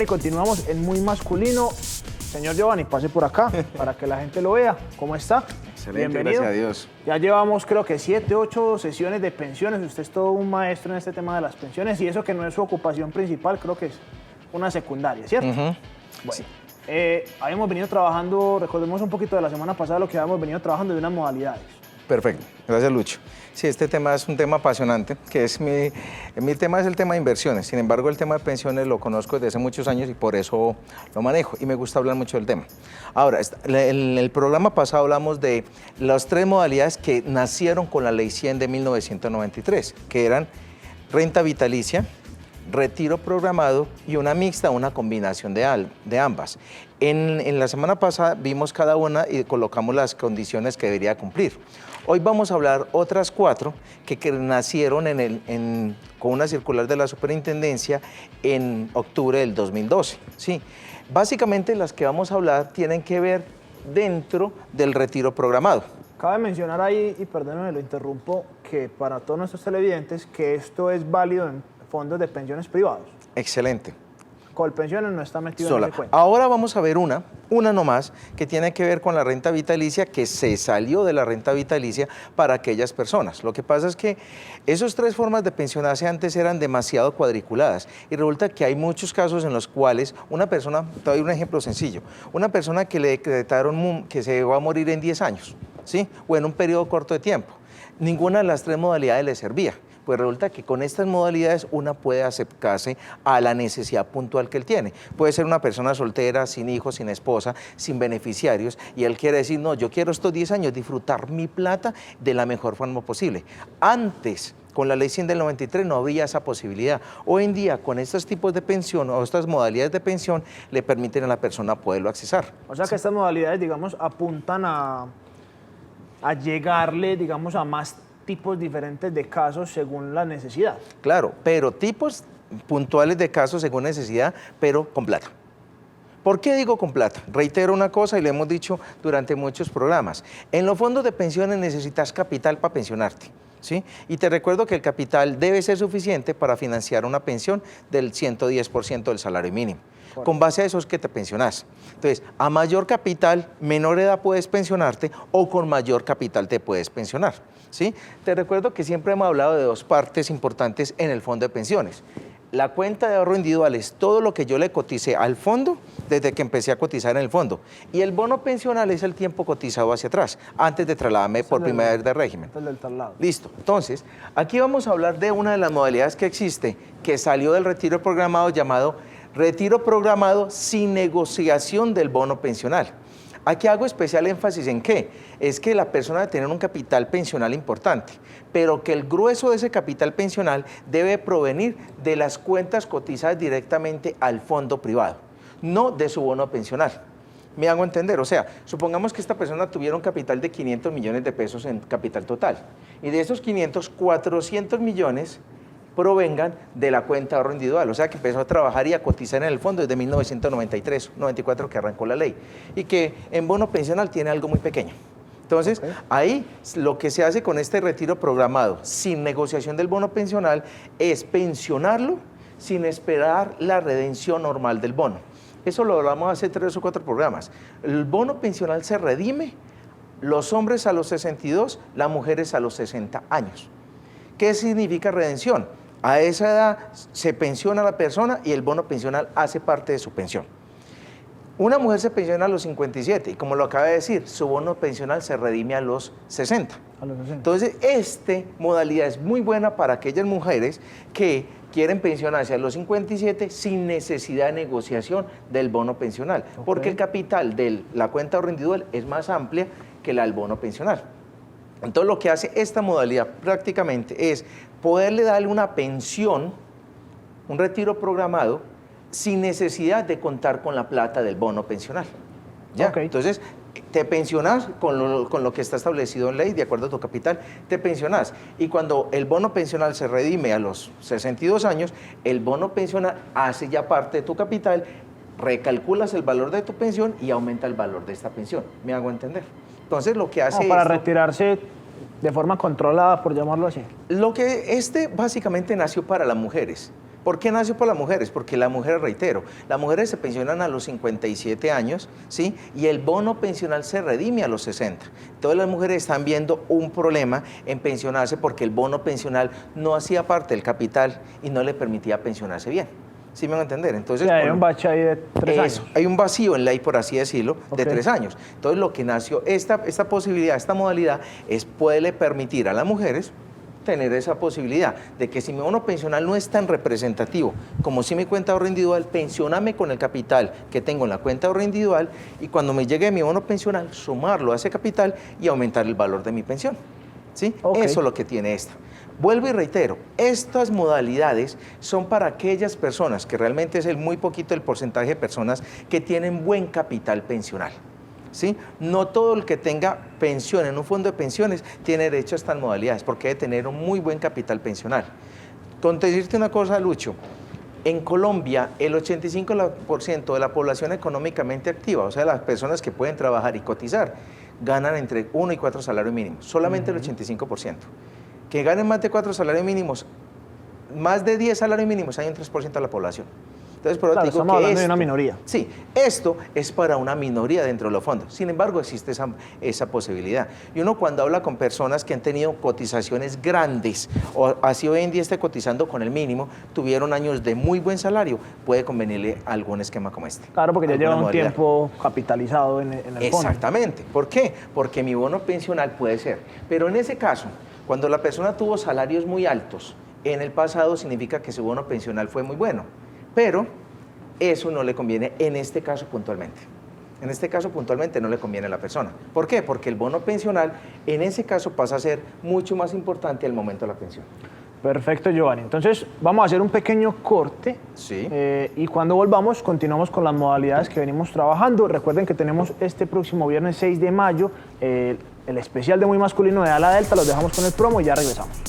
Bueno, y continuamos en Muy Masculino. Señor Giovanni, pase por acá para que la gente lo vea. ¿Cómo está? Excelente, bienvenido. gracias a Dios. Ya llevamos creo que 7, 8 sesiones de pensiones. Usted es todo un maestro en este tema de las pensiones y eso que no es su ocupación principal, creo que es una secundaria, ¿cierto? Bueno, sí. Habíamos venido trabajando, recordemos un poquito de la semana pasada lo que habíamos venido trabajando de unas modalidades. Perfecto, gracias Lucho. Sí, este tema es un tema apasionante, que es mi tema es el tema de inversiones. Sin embargo, el tema de pensiones lo conozco desde hace muchos años y por eso lo manejo y me gusta hablar mucho del tema. Ahora, en el programa pasado hablamos de las 3 modalidades que nacieron con la Ley 100 de 1993, que eran renta vitalicia, retiro programado y una mixta, una combinación de ambas. En la semana pasada vimos cada una y colocamos las condiciones que debería cumplir. Hoy vamos a hablar otras 4 que nacieron con una circular de la Superintendencia en octubre del 2012. ¿Sí? Básicamente las que vamos a hablar tienen que ver dentro del retiro programado. Cabe mencionar ahí, y perdónenme, lo interrumpo, que para todos nuestros televidentes, que esto es válido en fondos de pensiones privados. Excelente. Colpensiones no está metido Sola. en ese cuento. Ahora vamos a ver una nomás, que tiene que ver con la renta vitalicia, que se salió de la renta vitalicia para aquellas personas. Lo que pasa es que esas 3 formas de pensionarse antes eran demasiado cuadriculadas y resulta que hay muchos casos en los cuales una persona, te doy un ejemplo sencillo, una persona que le decretaron que se va a morir en 10 años, ¿sí? O en un periodo corto de tiempo. Ninguna de las 3 modalidades le servía. Pues resulta que con estas modalidades una puede acercarse a la necesidad puntual que él tiene. Puede ser una persona soltera, sin hijos, sin esposa, sin beneficiarios, y él quiere decir, no, yo quiero estos 10 años disfrutar mi plata de la mejor forma posible. Antes, con la Ley 100 del 93 no había esa posibilidad. Hoy en día, con estos tipos de pensión o estas modalidades de pensión, le permiten a la persona poderlo accesar. O sea que estas modalidades, digamos, apuntan a llegarle, digamos, a más tipos diferentes de casos según la necesidad. Claro, pero tipos puntuales de casos según necesidad, pero con plata. ¿Por qué digo con plata? Reitero una cosa y lo hemos dicho durante muchos programas. En los fondos de pensiones necesitas capital para pensionarte, ¿sí? Y te recuerdo que el capital debe ser suficiente para financiar una pensión del 110% del salario mínimo. Correcto. Con base a eso es que te pensionas. Entonces, a mayor capital, menor edad puedes pensionarte o con mayor capital te puedes pensionar, ¿sí? Te recuerdo que siempre hemos hablado de 2 partes importantes en el fondo de pensiones. La cuenta de ahorro individual es todo lo que yo le coticé al fondo desde que empecé a cotizar en el fondo. Y el bono pensional es el tiempo cotizado hacia atrás, antes de trasladarme por primera vez de régimen. Listo. Entonces, aquí vamos a hablar de una de las modalidades que existe, que salió del retiro programado, llamado retiro programado sin negociación del bono pensional. Aquí hago especial énfasis en qué, es que la persona debe tener un capital pensional importante, pero que el grueso de ese capital pensional debe provenir de las cuentas cotizadas directamente al fondo privado, no de su bono pensional. ¿Me hago entender? O sea, supongamos que esta persona tuviera un capital de 500 millones de pesos en capital total, y de esos 500, 400 millones provengan de la cuenta de ahorro individual, o sea que empezó a trabajar y a cotizar en el fondo desde 1993, 94 que arrancó la ley, y que en bono pensional tiene algo muy pequeño. Entonces, ahí lo que se hace con este retiro programado sin negociación del bono pensional es pensionarlo sin esperar la redención normal del bono. Eso lo hablamos hace 3 o 4 programas. El bono pensional se redime, los hombres a los 62, las mujeres a los 60 años. ¿Qué significa redención? A esa edad se pensiona la persona y el bono pensional hace parte de su pensión. Una mujer se pensiona a los 57 y como lo acaba de decir, su bono pensional se redime a los 60. Entonces, esta modalidad es muy buena para aquellas mujeres que quieren pensionarse a los 57 sin necesidad de negociación del bono pensional, porque el capital de la cuenta de ahorro individual es más amplia que la del bono pensional. Entonces, lo que hace esta modalidad prácticamente es poderle darle una pensión, un retiro programado, sin necesidad de contar con la plata del bono pensional. ¿Ya? Entonces, te pensionas con lo que está establecido en ley, de acuerdo a tu capital, te pensionas. Y cuando el bono pensional se redime a los 62 años, el bono pensional hace ya parte de tu capital, recalculas el valor de tu pensión y aumenta el valor de esta pensión. ¿Me hago entender? Entonces, lo que hace para retirarse de forma controlada, por llamarlo así. Lo que básicamente nació para las mujeres, ¿Por qué nació por las mujeres? Porque las mujeres, reitero, las mujeres se pensionan a los 57 años, ¿sí? Y el bono pensional se redime a los 60. Entonces las mujeres están viendo un problema en pensionarse porque el bono pensional no hacía parte del capital y no le permitía pensionarse bien. ¿Sí me van a entender? Entonces, hay un bache ahí de 3 años. Hay un vacío en ley, por así decirlo, de Ok. 3 años. Entonces, lo que nació, esta posibilidad, esta modalidad, puede permitir a las mujeres tener esa posibilidad de que si mi bono pensional no es tan representativo como si mi cuenta de ahorro individual, pensionarme con el capital que tengo en la cuenta de ahorro individual y cuando me llegue mi bono pensional, sumarlo a ese capital y aumentar el valor de mi pensión. ¿Sí? Ok. Eso es lo que tiene esta. Vuelvo y reitero, estas modalidades son para aquellas personas, que realmente es muy poquito el porcentaje de personas que tienen buen capital pensional. ¿Sí? No todo el que tenga pensión en un fondo de pensiones tiene derecho a estas modalidades, porque debe tener un muy buen capital pensional. Con decirte una cosa, Lucho, en Colombia el 85% de la población económicamente activa, o sea, las personas que pueden trabajar y cotizar, ganan entre 1 y 4 salarios mínimos, solamente el 85%. Que ganen más de 4 salarios mínimos, más de 10 salarios mínimos, hay un 3% de la población. Entonces, por Claro, eso digo estamos que hablando de una minoría. Sí, esto es para una minoría dentro de los fondos. Sin embargo, existe esa posibilidad. Y uno cuando habla con personas que han tenido cotizaciones grandes, o así hoy en día esté cotizando con el mínimo, tuvieron años de muy buen salario, puede convenirle algún esquema como este. Claro, porque ya alguna lleva un modalidad. tiempo capitalizado en el fondo. Exactamente. ¿Por qué? Porque mi bono pensional puede ser. Pero en ese caso, cuando la persona tuvo salarios muy altos en el pasado, significa que su bono pensional fue muy bueno. Pero eso no le conviene en este caso puntualmente. En este caso puntualmente no le conviene a la persona. ¿Por qué? Porque el bono pensional en ese caso pasa a ser mucho más importante al momento de la pensión. Perfecto, Giovanni. Entonces, vamos a hacer un pequeño corte. Sí. Y cuando volvamos, continuamos con las modalidades que venimos trabajando. Recuerden que tenemos este próximo viernes 6 de mayo el especial de Muy Masculino de Ala Delta. Los dejamos con el promo y ya regresamos.